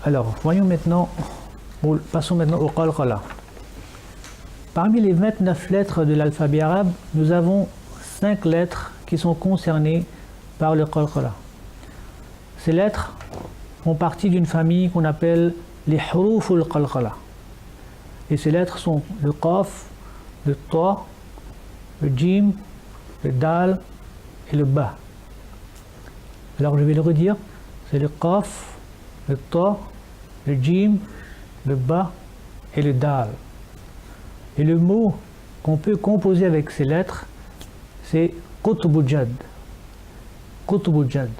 Alors, passons maintenant au qalqala. Parmi les 29 lettres de l'alphabet arabe, nous avons 5 lettres qui sont concernées par le qalqala. Ces lettres font partie d'une famille qu'on appelle les huruf al-qalqala. Et ces lettres sont le qaf, le ta, le jim, le dal et le ba. Alors je vais le redire, c'est le qaf, le ta, le jim, le ba et le dal. Et le mot qu'on peut composer avec ces lettres, c'est qutbujad. Qutbujad.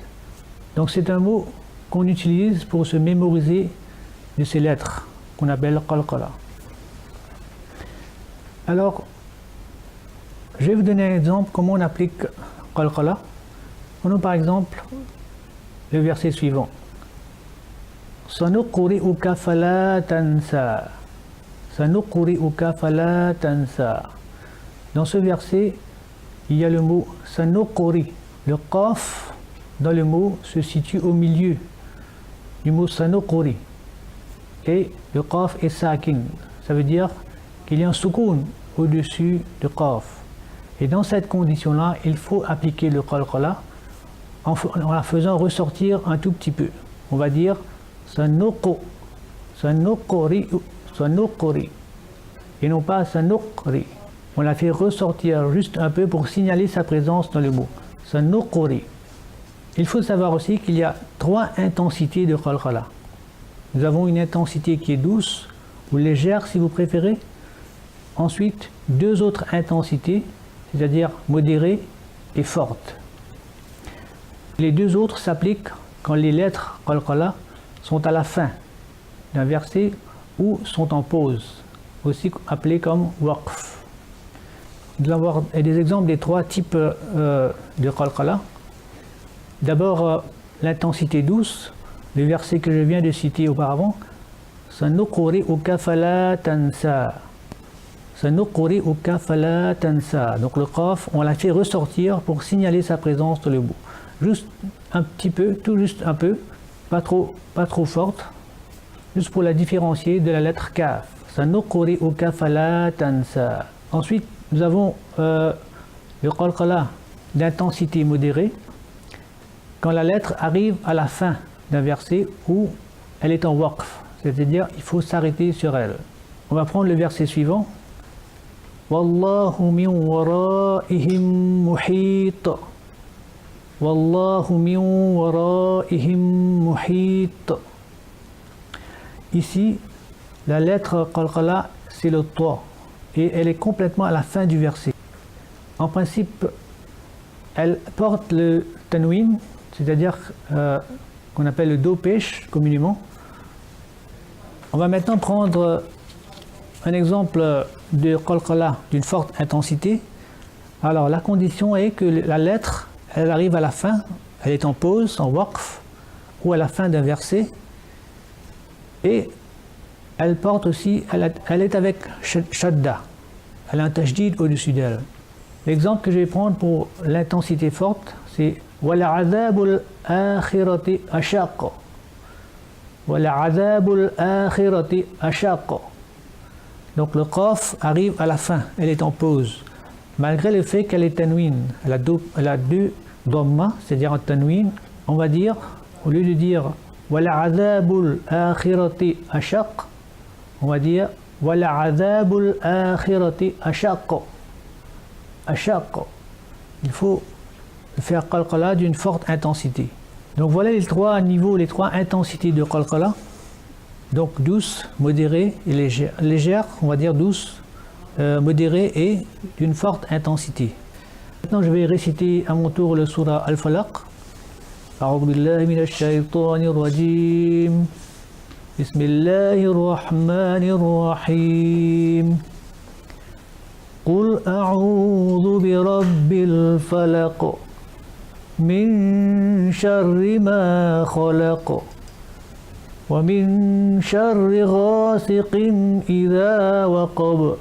Donc c'est un mot qu'on utilise pour se mémoriser de ces lettres qu'on appelle qalqala. Alors, je vais vous donner un exemple comment on applique qalqala. Prenons par exemple le verset suivant. Sanuqri'uka fala tansa. Sanuqri'uka fala tansa. Dans ce verset, il y a le mot sanuqri. Le qaf dans le mot se situe au milieu du mot sanuqri. Et le qaf est sakin. Ça veut dire qu'il y a un soukoun au-dessus du qaf. Et dans cette condition-là, il faut appliquer le qalqala en la faisant ressortir un tout petit peu. On va dire sanuqri, et non pas sanuqri. On la fait ressortir juste un peu pour signaler sa présence dans le mot. Sanuqri. Il faut savoir aussi qu'il y a 3 intensités de qalqala. Nous avons une intensité qui est douce ou légère si vous préférez. Ensuite, 2 autres intensités, c'est-à-dire modérée et forte. Les 2 autres s'appliquent quand les lettres qalqala sont à la fin d'un verset ou sont en pause, aussi appelées comme waqf. Nous allons voir des exemples des 3 types de qalqala. D'abord, l'intensité douce, le verset que je viens de citer auparavant, Sanuqri'uka fala tansa. Sanuqri'uka fala tansa. Donc le qaf, on l'a fait ressortir pour signaler sa présence dans le mot. Juste un petit peu, tout juste un peu, pas trop forte, juste pour la différencier de la lettre kaf. Sanuqri'uka fala tansa. Ensuite, nous avons le qalqala d'intensité modérée, quand la lettre arrive à la fin d'un verset où elle est en waqf, c'est-à-dire il faut s'arrêter sur elle. On va prendre le verset suivant. Wallahu min wara'ihim muhit. Wallahu min wara'ihim muhit. Ici, la lettre qalqala, c'est le ta, et elle est complètement à la fin du verset. En principe, elle porte le tanwin, c'est-à-dire qu'on appelle le do pêche communément. On va maintenant prendre un exemple de qalqala d'une forte intensité. Alors la condition est que la lettre, elle arrive à la fin, elle est en pause, en waqf, ou à la fin d'un verset, et elle porte aussi, elle est avec shadda, elle a un tajdid au-dessus d'elle. L'exemple que je vais prendre pour l'intensité forte, c'est وَلَعَذَابُ الْآخِرَةِ أَشَقُّ. وَلَعَذَابُ الْآخِرَةِ أَشَقُّ. Donc le qaf arrive à la fin, elle est en pause. Malgré le fait qu'elle est tanwin, elle a 2 dhamma, c'est-à-dire un tanwin, on va dire, au lieu de dire وَلَعَذَابُ الْآخِرَةِ أَشَقُّ, on va dire وَلَعَذَابُ الْآخِرَةِ أَشَقُّ. أشق. Il faut faire qalqala d'une forte intensité. Donc voilà les 3 niveaux, les 3 intensités de qalqala. Donc douce, modérée et légère. Légère, on va dire douce, modérée et d'une forte intensité. Maintenant je vais réciter à mon tour le surah Al-Falaq. أعوذ بالله من الشيطان الرجيم. بسم الله الرحمن الرحيم. قل أعوذ برب الفلق من شر ما خلق ومن شر غاسق إذا وقب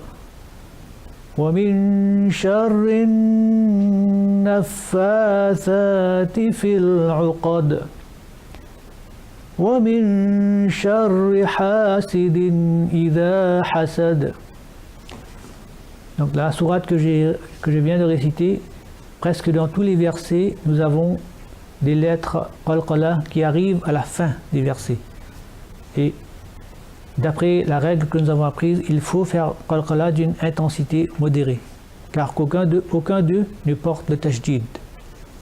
ومن شر النفاثات في العقد وَمِن شَرِّ حَاسِدٍ إِذَا حَسَدَ. Donc la sourate que je viens de réciter, presque dans tous les versets, nous avons des lettres qalqala qui arrivent à la fin des versets. Et d'après la règle que nous avons apprise, il faut faire qalqala d'une intensité modérée, car aucun d'eux ne porte le tajdid.